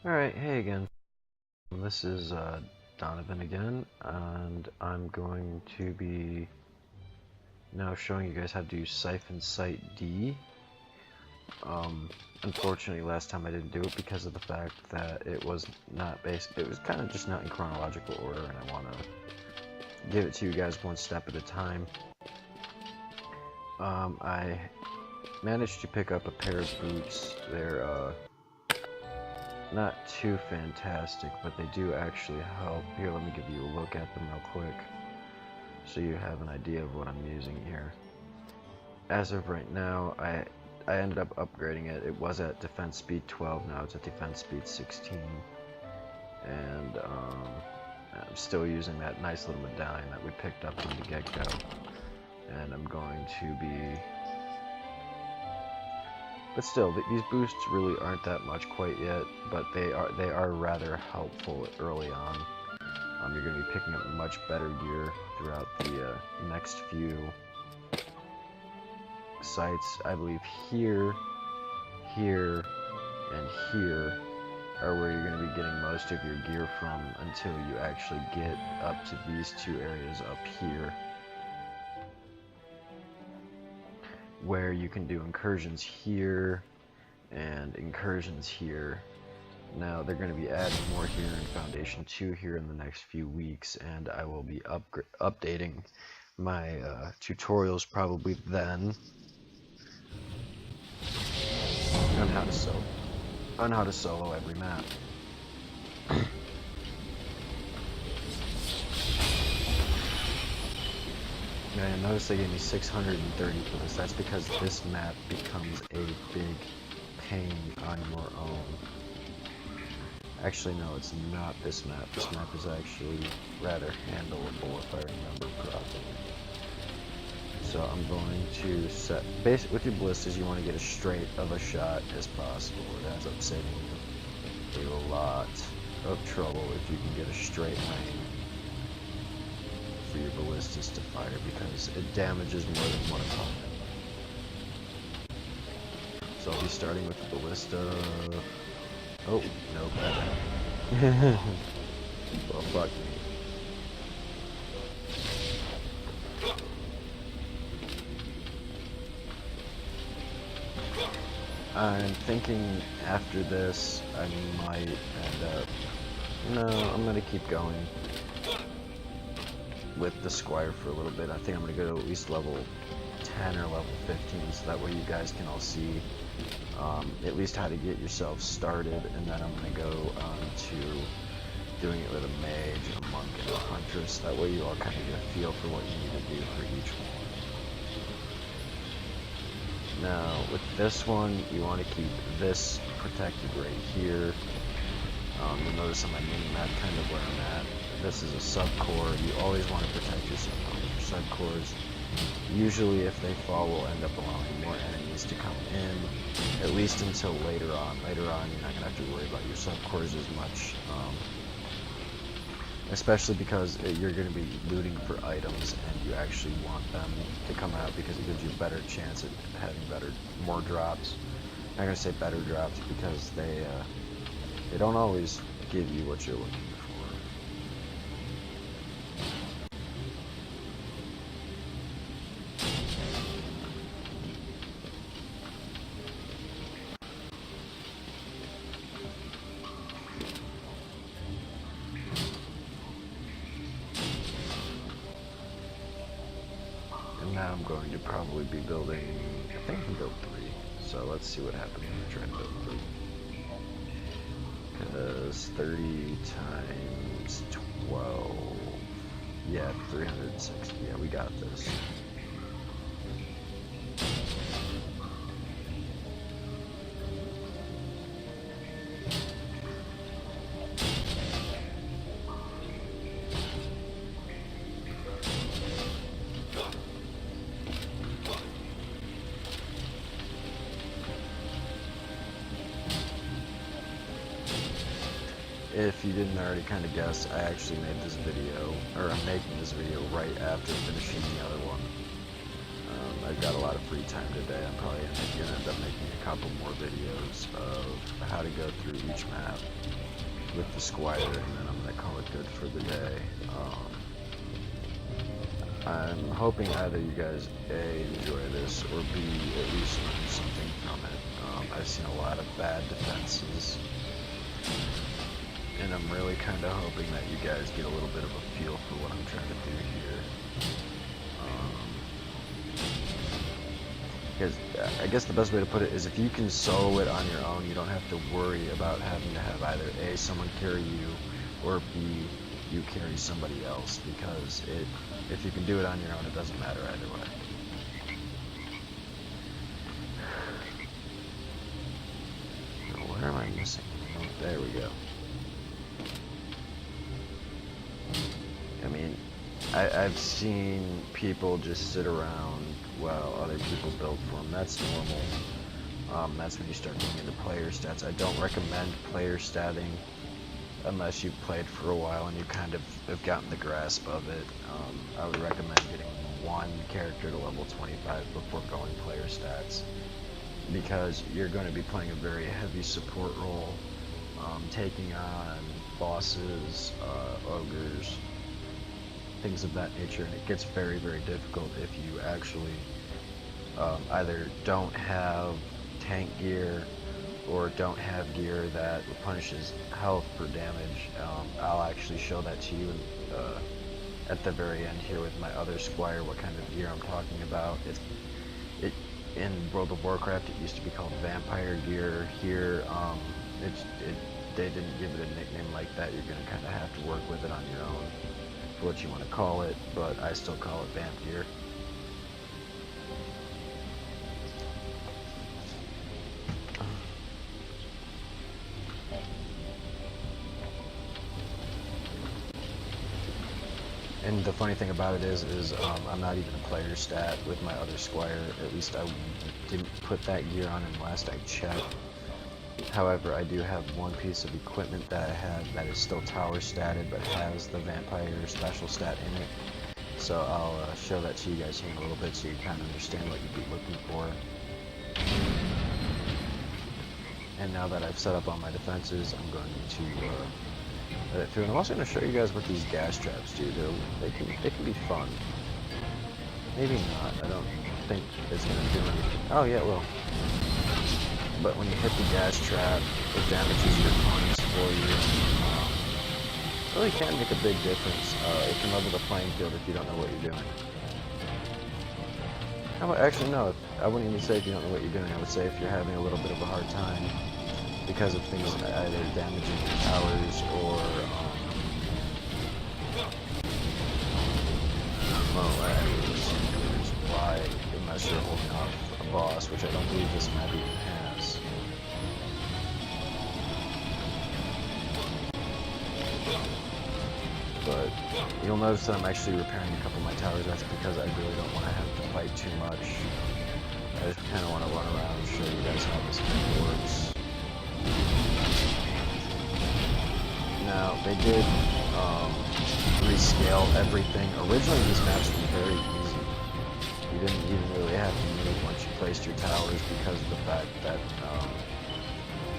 Alright, hey again. This is Donovan again, and I'm going to be now showing you guys how to do siphon site D. Unfortunately, last time I didn't do it because of the fact that it was not it was kind of just not in chronological order, and I want to give it to you guys one step at a time. I managed to pick up a pair of boots. They're not too fantastic, but they do actually help. Here, let me give you a look at them real quick so you have an idea of what I'm using here. As of right now, I ended up upgrading it. It was at defense speed 12, now it's at defense speed 16. And I'm still using that nice little medallion that we picked up from the get-go. And I'm going to be... But still, these boosts really aren't that much quite yet, but they are rather helpful early on. You're going to be picking up much better gear throughout the next few sites. I believe here, here, and here are where you're going to be getting most of your gear from until you actually get up to these two areas up here, where you can do incursions here and incursions here. Now they're going to be adding more here in Foundation 2 here in the next few weeks, and I will be updating my tutorials probably then on how to solo every map. Now you'll notice they gave me 630 for this. That's because this map becomes a big pain on your own. Actually, no, it's not this map. This map is actually rather handleable if I remember properly. So I'm going to set... Basically, with your ballistas, you want to get as straight of a shot as possible. It ends up saving you a lot of trouble if you can get a straight lane for your ballistas to fire, because it damages more than one opponent. So I'll be starting with the ballista. Oh, no, bad. Well, fuck me. I'm thinking after this, I might end up... No, I'm gonna keep going with the Squire for a little bit. I think I'm gonna go to at least level 10 or level 15, so that way you guys can all see at least how to get yourself started, and then I'm going to go to doing it with a mage, a monk, and a huntress. That way you all kind of get a feel for what you need to do for each one. Now, with this one, you want to keep this protected right here. You'll notice on my mini-map kind of where I'm at. This is a sub-core. You always want to protect yourself with your sub-cores. Usually if they fall, will end up allowing more enemies to come in, at least until later on. Later on, you're not going to have to worry about your sub-cores as much, especially because you're going to be looting for items, and you actually want them to come out because it gives you a better chance at having more drops. I'm not going to say better drops because they don't always give you what you're looking for. Now I'm going to probably be building, I think I can build 3, so let's see what happens when I try to build 3. Because 30 times 12, yeah, 360, yeah, we got this. If you didn't already kind of guess, I actually made this video, or I'm making this video right after finishing the other one. I've got a lot of free time today. I'm probably going to end up making a couple more videos of how to go through each map. with the Squire, and then I'm gonna call it good for the day. I'm hoping either you guys A, enjoy this, or B, at least learn something from it. I've seen a lot of bad defenses, and I'm really kind of hoping that you guys get a little bit of a feel for what I'm trying to do here. Because I guess the best way to put it is if you can solo it on your own, you don't have to worry about having to have either A, someone carry you, or B, you carry somebody else, because if you can do it on your own, it doesn't matter either way. Now, where am I missing? Oh, there we go. I mean, I've seen people just sit around while other people build for them. That's normal. That's when you start getting into player stats. I don't recommend player statting unless you've played for a while and you kind of have gotten the grasp of it. I would recommend getting one character to level 25 before going player stats, because you're going to be playing a very heavy support role, taking on bosses, ogres, things of that nature, and it gets very, very difficult if you actually either don't have tank gear or don't have gear that replenishes health for damage. I'll actually show that to you at the very end here with my other Squire, what kind of gear I'm talking about. In World of Warcraft, it used to be called vampire gear. Here, they didn't give it a nickname like that. You're going to kind of have to work with it on your own for what you want to call it, but I still call it vamp gear. And the funny thing about it is I'm not even a player stat with my other Squire. At least I didn't put that gear on him last I checked. However, I do have one piece of equipment that I have that is still tower statted but has the vampire special stat in it. So I'll show that to you guys here in a little bit so you kind of understand what you'd be looking for. And now that I've set up all my defenses, I'm going to let it through. And I'm also going to show you guys what these gas traps do. They can be fun. Maybe not. I don't think it's going to do anything. Oh yeah, it will. But when you hit the gas trap, it damages your opponents for you. It really can make a big difference. It can level the playing field if you don't know what you're doing. Actually, no. I wouldn't even say if you don't know what you're doing. I would say if you're having a little bit of a hard time because of things either damaging your towers or why, unless you're holding off a boss, which I don't believe this map even has. But you'll notice that I'm actually repairing a couple of my towers. That's because I really don't want to have to fight too much. I just kind of want to run around and show you guys how this thing works. Now, they did rescale everything. Originally, these maps were very easy. You didn't even really have to move once you placed your towers because of the fact that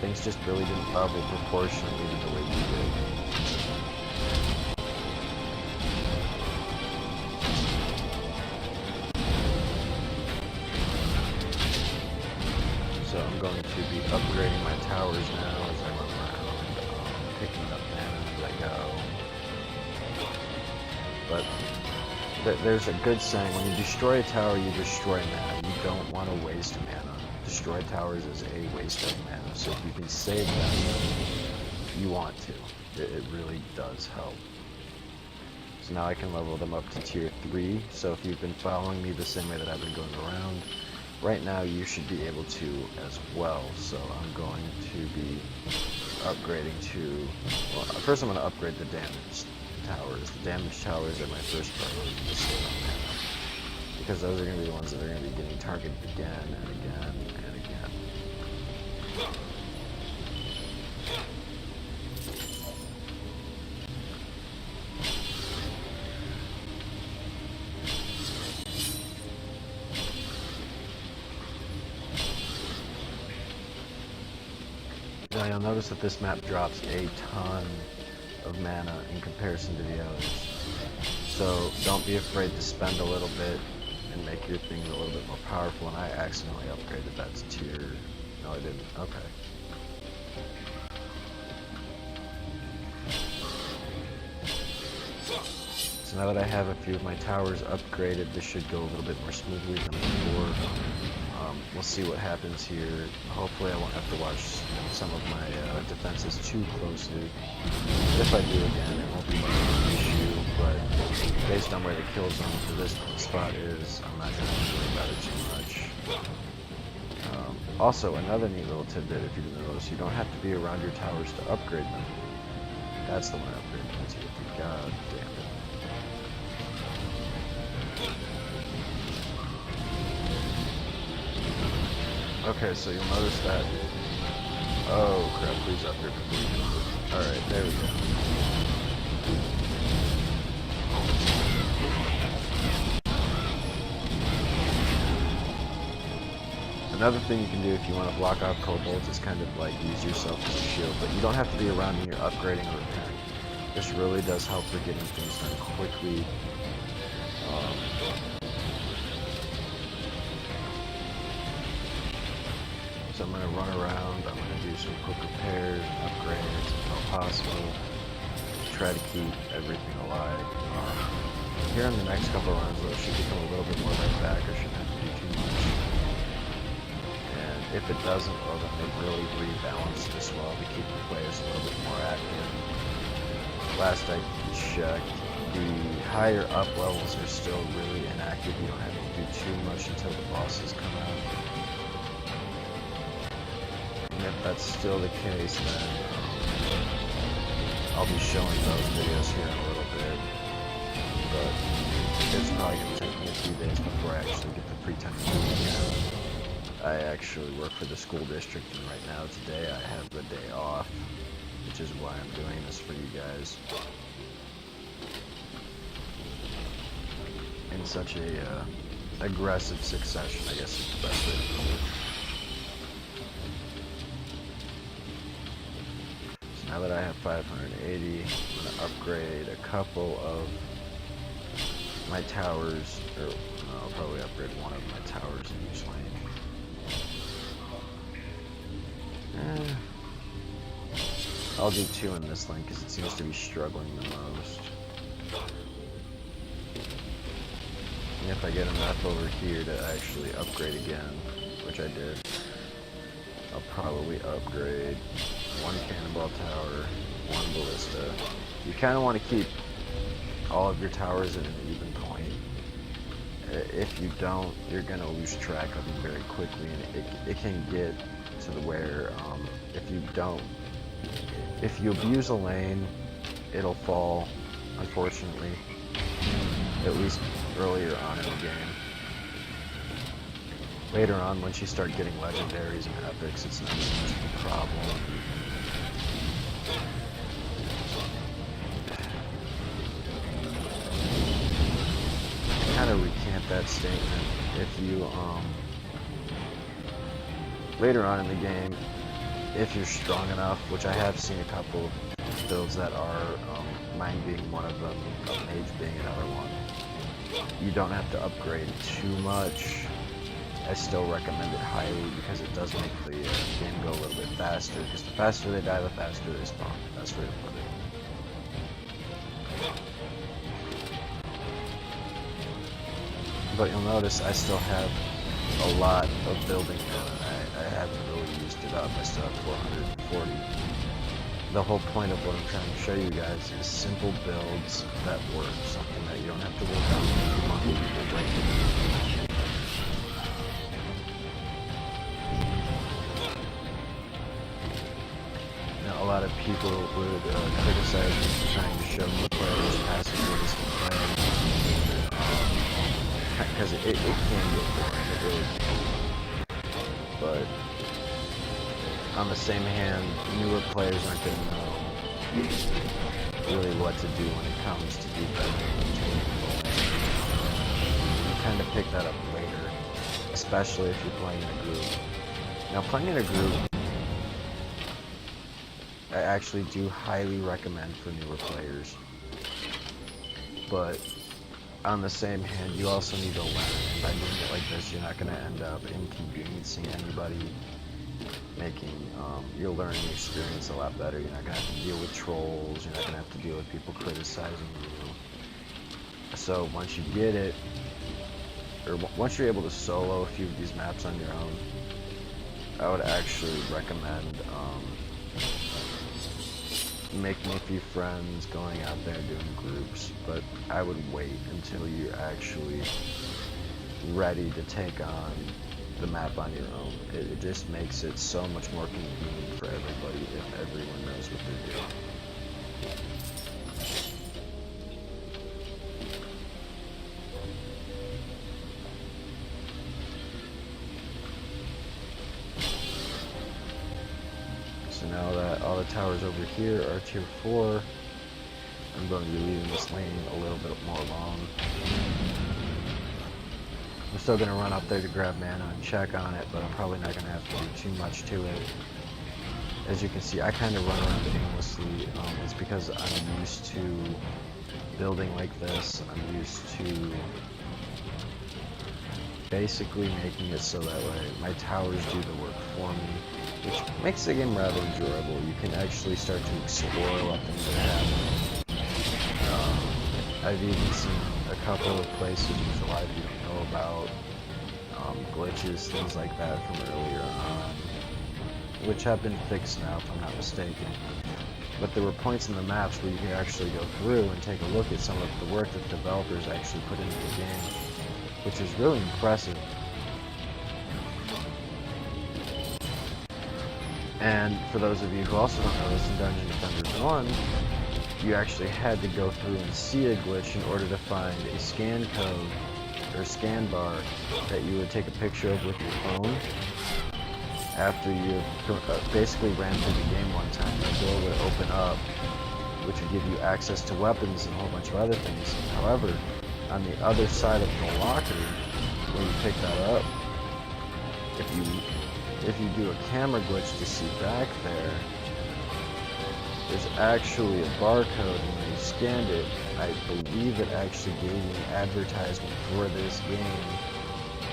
things just really didn't level proportionally to the way you did. So I'm going to be upgrading my towers now as I run around, picking up mana as I go. But there's a good saying, when you destroy a tower, you destroy mana. You don't want to waste mana. Destroy towers is a waste of mana, so if you can save them, you want to. It really does help. So now I can level them up to tier 3, so if you've been following me the same way that I've been going around, right now you should be able to as well. So I'm going to be upgrading to, well, first I'm going to upgrade the damaged towers. The damaged towers are my first priority to save on mana, because those are going to be the ones that are going to be getting targeted again and again and again. Now you'll notice that this map drops a ton of mana in comparison to the others. So don't be afraid to spend a little bit and make your thing a little bit more powerful. And I accidentally upgraded that to tier. No, I didn't. Okay. So now that I have a few of my towers upgraded, this should go a little bit more smoothly than before. We'll see what happens here. Hopefully I won't have to watch some of my defenses too closely. If I do again, it won't be much of an issue, but based on where the kill zone for this spot is, I'm not going to worry about it too much. Also, another neat little tidbit, if you didn't notice, you don't have to be around your towers to upgrade them. That's the one upgrade. God damn it. Okay, so you'll notice that. Oh crap, please up here before you can move. Alright, there we go. Another thing you can do if you want to block off kobolds is kind of like use yourself as a shield, but you don't have to be around when you're upgrading or repairing. This really does help for getting things done quickly. So I'm going to run around, I'm going to do some quick repairs, upgrades, if all possible, try to keep everything alive. Here in the next couple of runs, though, it should become a little bit more laid back, I shouldn't have to do too much. And if it doesn't, well then they've really rebalanced this well to keep the players a little bit more active. Last I checked, the higher up levels are still really inactive, you don't have to do too much until the bosses come out. And if that's still the case, then I'll be showing those videos here in a little bit. But it's probably going to take me a few days before I actually get the free time to do it again. I actually work for the school district, and right now, today, I have the day off, which is why I'm doing this for you guys. In such a aggressive succession, I guess is the best way to put it. Now that I have 580, I'm going to upgrade a couple of my towers, or no, I'll probably upgrade one of my towers in each lane. I'll do two in this lane because it seems to be struggling the most. And if I get enough over here to actually upgrade again, which I did, I'll probably upgrade one cannonball tower, one ballista. You kind of want to keep all of your towers at an even point. If you don't, you're going to lose track of them very quickly, and it can get to the where if you abuse a lane, it'll fall, unfortunately, at least earlier on in the game. Later on, once you start getting legendaries and epics, it's not as much of a problem. Kind of recant that statement. If you later on in the game, if you're strong enough, which I have seen a couple of builds that are, mine being one of them, mage being another one, you don't have to upgrade too much. I still recommend it highly because it does make the game go a little bit faster, because the faster they die, the faster they spawn. That's where to put it. But you'll notice I still have a lot of building done. I haven't really used it up. I still have 440. The whole point of what I'm trying to show you guys is simple builds that work. Something that you don't have to work on too long before breaking. Now, a lot of people would criticize me for trying to show new players passive ways to play. Because it can get boring, it really can. But on the same hand, newer players aren't going to know really what to do when it comes to defense. You kind of pick that up later, especially if you're playing in a group. Now, playing in a group I actually do highly recommend for newer players. But on the same hand, you also need to learn, and by doing it like this, you're not going to end up inconveniencing anybody, making your learning experience a lot better. You're not going to have to deal with trolls, you're not going to have to deal with people criticizing you. So once you get it, or once you're able to solo a few of these maps on your own, I would actually recommend making a few friends, going out there doing groups, but I would wait until you're actually ready to take on the map on your own. It just makes it so much more convenient for everybody if everyone knows what they're doing. So now that all the towers over here are tier 4, I'm going to be leaving this lane a little bit more long. I'm still going to run up there to grab mana and check on it, but I'm probably not going to have to do too much to it. As you can see, I kind of run around aimlessly. It's because I'm used to building like this. I'm used to basically making it so that way my towers do the work for me, which makes the game rather enjoyable. You can actually start to explore what things are happening. I've even seen a couple of places which a lot of you don't know about, glitches, things like that from earlier on, which have been fixed now if I'm not mistaken. But there were points in the maps where you could actually go through and take a look at some of the work that the developers actually put into the game, which is really impressive. And for those of you who also don't know this, in Dungeons & Defenders 1, you actually had to go through and see a glitch in order to find a scan code or scan bar that you would take a picture of with your phone after you basically ran through the game one time. The door would open up, which would give you access to weapons and a whole bunch of other things. However, on the other side of the locker, when you pick that up, if you do a camera glitch to see back there, there's actually a barcode, and when you scanned it, I believe it actually gave you an advertisement for this game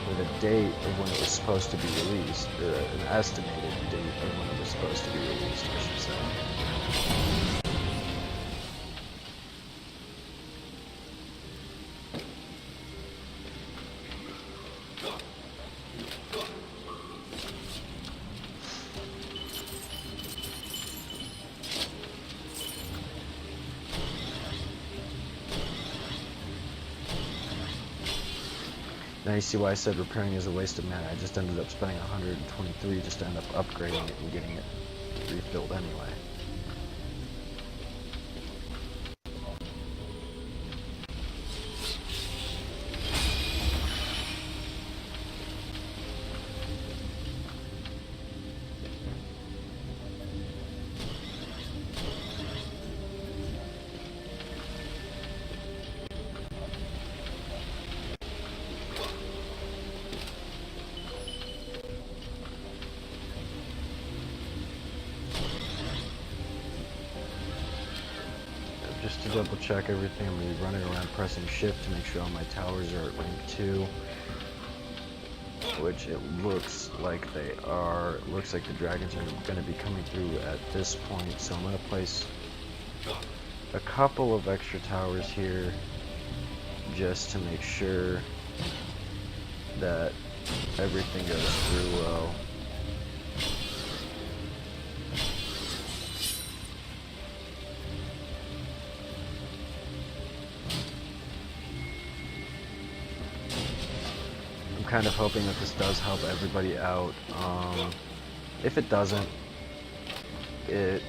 with a date of when it was supposed to be released, or an estimated date of when it was supposed to be released, I should say. Now you see why I said repairing is a waste of mana. I just ended up spending 123 just to end up upgrading it and getting it refilled anyway. Just to double check everything, I'm going to be running around pressing shift to make sure all my towers are at rank 2, which it looks like they are. It looks like the dragons are going to be coming through at this point, so I'm going to place a couple of extra towers here just to make sure that everything goes through well. Kind of hoping that this does help everybody out. If it doesn't, I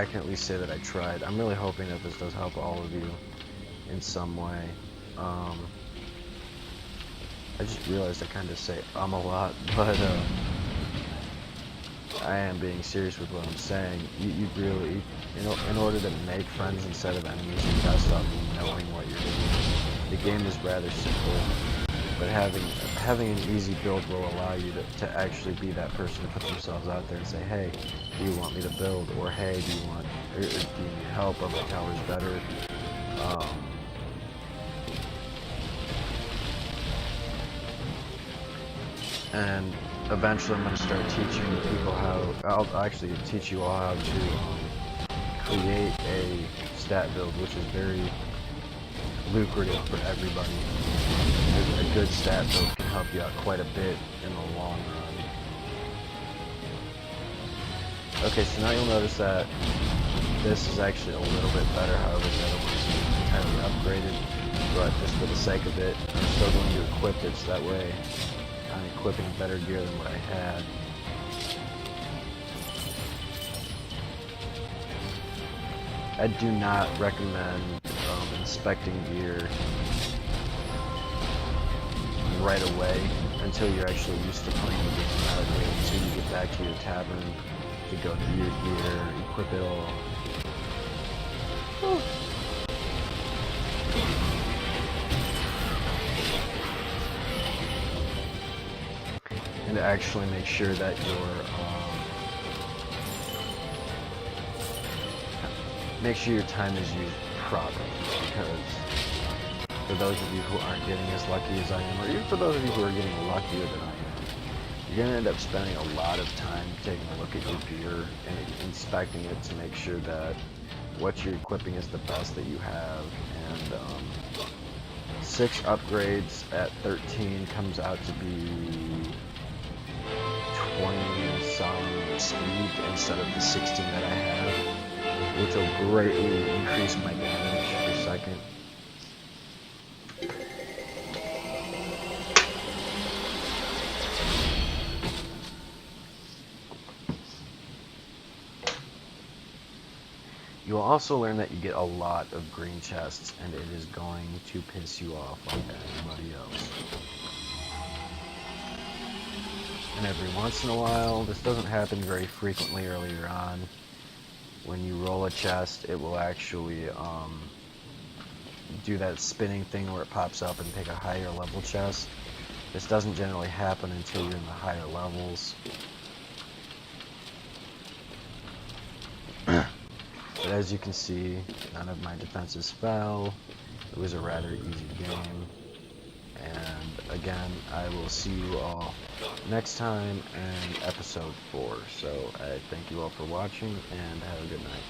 can at least say that I tried. I'm really hoping that this does help all of you in some way. I just realized I kind of say a lot, but I am being serious with what I'm saying. You really, in order to make friends instead of enemies, you gotta stop knowing what you're doing. The game is rather simple, but having having an easy build will allow you to actually be that person to put themselves out there and say, hey, do you want me to build? Or hey, do you need help? Are my towers better? And eventually I'm going to start teaching people I'll actually teach you all how to create a stat build, which is very lucrative for everybody. A good stat build can help you out quite a bit in the long run. Okay, so now you'll notice that this is actually a little bit better, however the other one's entirely upgraded, but just for the sake of it, I'm still going to equip it so that way I'm equipping better gear than what I had. I do not recommend inspecting gear right away until you're actually used to playing the game nowadays, until you get back to your tavern to go through your gear, equip it all. Whew. And to actually make sure that your time is used properly, because for those of you who aren't getting as lucky as I am, or even for those of you who are getting luckier than I am, you're going to end up spending a lot of time taking a look at your gear and inspecting it to make sure that what you're equipping is the best that you have. And 6 upgrades at 13 comes out to be 20-some speed instead of the 16 that I have, which will greatly increase my damage per second. You will also learn that you get a lot of green chests, and it is going to piss you off like anybody else. And every once in a while, this doesn't happen very frequently earlier on, when you roll a chest, it will actually do that spinning thing where it pops up and pick a higher level chest. This doesn't generally happen until you're in the higher levels. But as you can see, none of my defenses fell. It was a rather easy game. And again, I will see you all next time in episode 4. So I thank you all for watching, and have a good night.